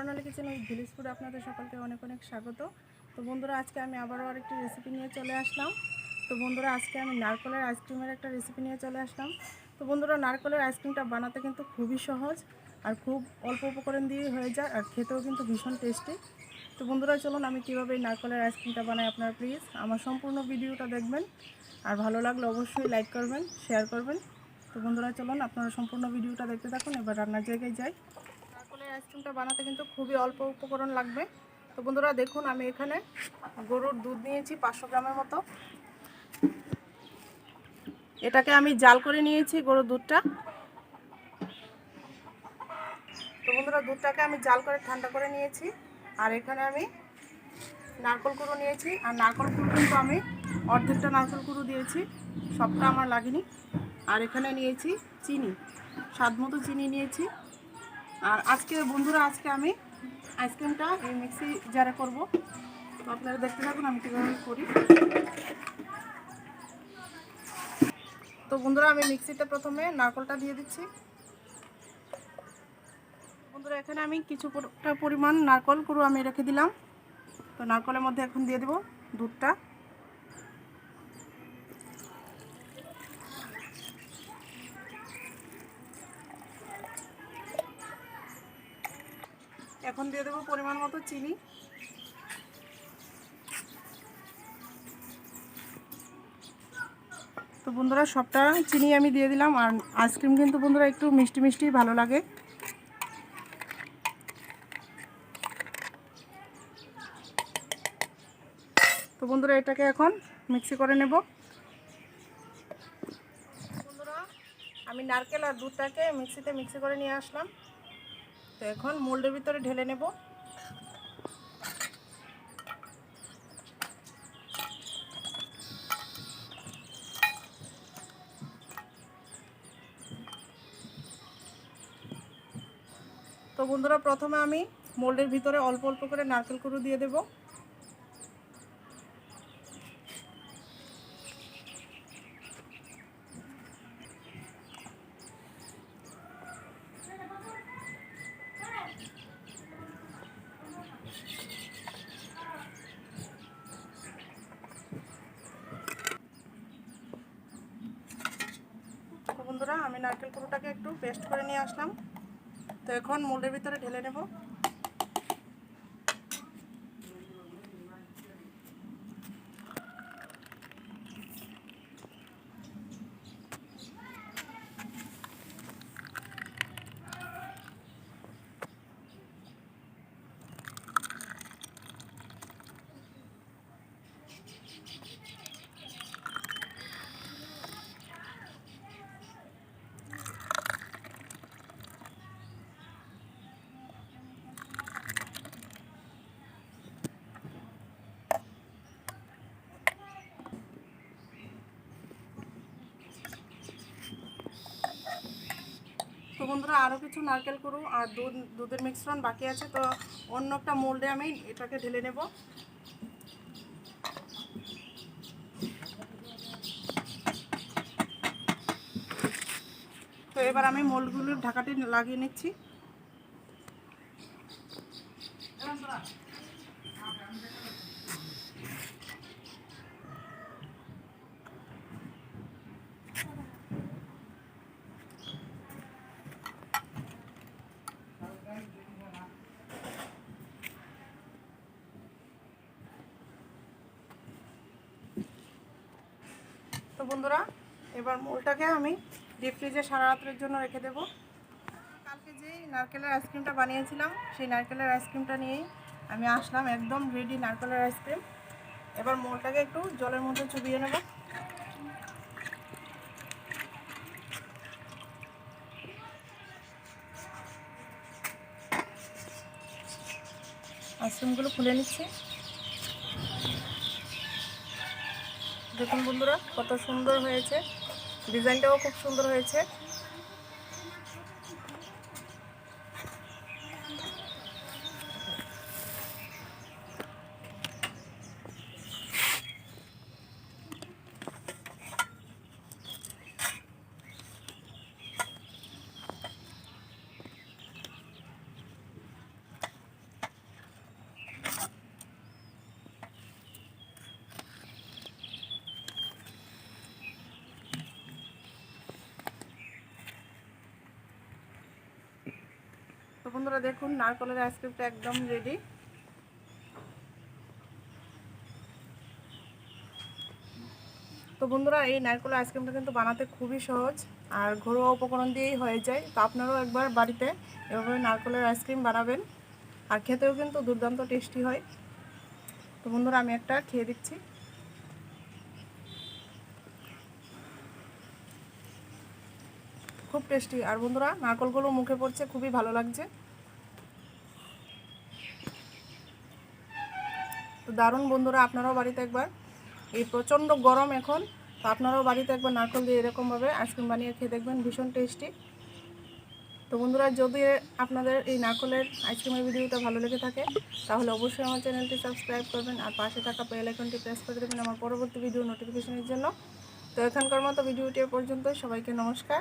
Barnali kitchen with village food আপনাদের সকলকে অনেক অনেক স্বাগত। তো বন্ধুরা, আজকে আমি আবারও আরেকটি রেসিপি নিয়ে চলে আসলাম। তো বন্ধুরা, আজকে আমি নারকেলের আইসক্রিমের একটা রেসিপি নিয়ে চলে আসলাম। তো বন্ধুরা, নারকেলের আইসক্রিমটা বানাতে কিন্তু খুবই সহজ আর খুব অল্প উপকরণ দিয়ে হয়ে যায়, আর খেতেও কিন্তু ভীষণ টেস্টি। তো বন্ধুরা, চলুন আমি কীভাবে এই নারকেলের আইসক্রিমটা বানাই আপনারা প্লিজ আমার সম্পূর্ণ ভিডিওটা দেখবেন, আর ভালো লাগলে অবশ্যই লাইক করবেন, শেয়ার করবেন। তো বন্ধুরা, চলুন আপনারা সম্পূর্ণ ভিডিওটা দেখতে থাকুন। এবার রান্নার জায়গায় যাই। নারকেলের আইসক্রিমটা বানাতে কিন্তু খুবই অল্প উপকরণ লাগবে। তো বন্ধুরা দেখুন, আমি এখানে গরুর দুধ নিয়েছি 500 গ্রামের মতো। এটাকে আমি জাল করে নিয়েছি গরুর দুধটা। তো বন্ধুরা, দুধটাকে আমি জাল করে ঠান্ডা করে নিয়েছি। আর এখানে আমি নারকেল কুড়ো নিয়েছি, আর নারকেল কুড়ো কিন্তু আমি অর্ধেকটা নারকেল কুড়ো দিয়েছি, সবটা আমার লাগেনি। আর এখানে নিয়েছি চিনি, স্বাদ মতো চিনি নিয়েছি। আর আজকে বন্ধুরা, আজকে আমি আইসক্রিমটা এই মিক্সি জারে করব। তো আপনারা দেখতে থাকুন আমি কীভাবে করি। তো বন্ধুরা, আমি মিক্সিতে প্রথমে নারকেলটা দিয়ে দিচ্ছি। বন্ধুরা, এখানে আমি কিছুটা পরিমাণ নারকেল কুড়ো আমি রেখে দিলাম। তো নারকেলের মধ্যে এখন দিয়ে দেব দুধটা। এখন দিয়ে দেবো পরিমাণ মতো চিনি। তো বন্ধুরা, সবটা চিনি আমি দিয়ে দিলাম। আর আইসক্রিম কিন্তু বন্ধুরা একটু মিষ্টি মিষ্টি ভালো লাগে। তো বন্ধুরা, এটাকে এখন মিক্সি করে নেব। বন্ধুরা, আমি নারকেল আর দুধটাকে মিক্সি করে নিয়ে আসলাম। তো এখন মোল্ডের ভিতরে ঢেলে নেব। তো বন্ধুরা, প্রথমে আমি মোল্ডের ভিতরে অল্প অল্প করে নারকেল কুড়ো দিয়ে দেব। তো বন্ধুরা, আমি নারকেল কুড়োটাকে একটু পেস্ট করে নিয়ে আসলাম। তো এখন মোল্ডের ভিতরে ঢেলে নেব। তো বন্ধুরা, আরও কিছু নারকেল কুড়ো আর দুধের মিশ্রণ বাকি আছে। তো অন্য একটা মোল্ডে আমি এটাকে ঢেলে নেব। তো এবার আমি মোল্ডগুলোর ঢাকাটি লাগিয়ে নিচ্ছি। তো বন্ধুরা, এবার মোলটাকে আমি ডিপ ফ্রিজে সারা রাতের জন্য রেখে দেব। কালকে যেই নারকেলের আইসক্রিমটা বানিয়েছিলাম, সেই নারকেলের আইসক্রিমটা নিয়েই আমি আসলাম, একদম রেডি নারকেলের আইসক্রিম। এবার মোলটাকে একটু জলের মধ্যে চুবিয়ে নেব। আইসক্রিমগুলো খুলে নিচ্ছি। দেখুন বন্ধুরা, কত সুন্দর হয়েছে, ডিজাইনটাও খুব সুন্দর হয়েছে। বন্ধুরা দেখুন নারকেলের আইসক্রিমটা একদম রেডি। তো বন্ধুরা এই নারকেলের আইসক্রিমটা কিন্তু বানাতে খুবই সহজ আর ঘরোয়া উপকরণ দিয়েই হয়ে যায়। তো আপনারাও একবার বাড়িতে এভাবে নারকেলের আইসক্রিম বানাবেন, আর খেতেও কিন্তু দুর্দান্ত টেস্টি হয়। তো বন্ধুরা আমি একটা খেয়ে দিচ্ছি। খুব টেস্টি, আর বন্ধুরা নারকেলগুলো মুখে পড়ছে, খুবই ভালো লাগছে। তো দারুণ বন্ধুরা, আপনারাও বাড়িতে একবার, এই প্রচণ্ড গরম এখন, তো আপনারাও বাড়িতে একবার নারকেল দিয়ে এরকমভাবে আইসক্রিম বানিয়ে খেয়ে দেখবেন, ভীষণ টেস্টি। তো বন্ধুরা যদি আপনাদের এই নারকেলের আইসক্রিমের ভিডিওটা ভালো লেগে থাকে তাহলে অবশ্যই আমার চ্যানেলটি সাবস্ক্রাইব করবেন আর পাশে থাকা বেল আইকনটি প্রেস করে দেবেন আমার পরবর্তী ভিডিও নোটিফিকেশনের জন্য। তো এখানকার মতো ভিডিওটি পর্যন্ত, সবাইকে নমস্কার।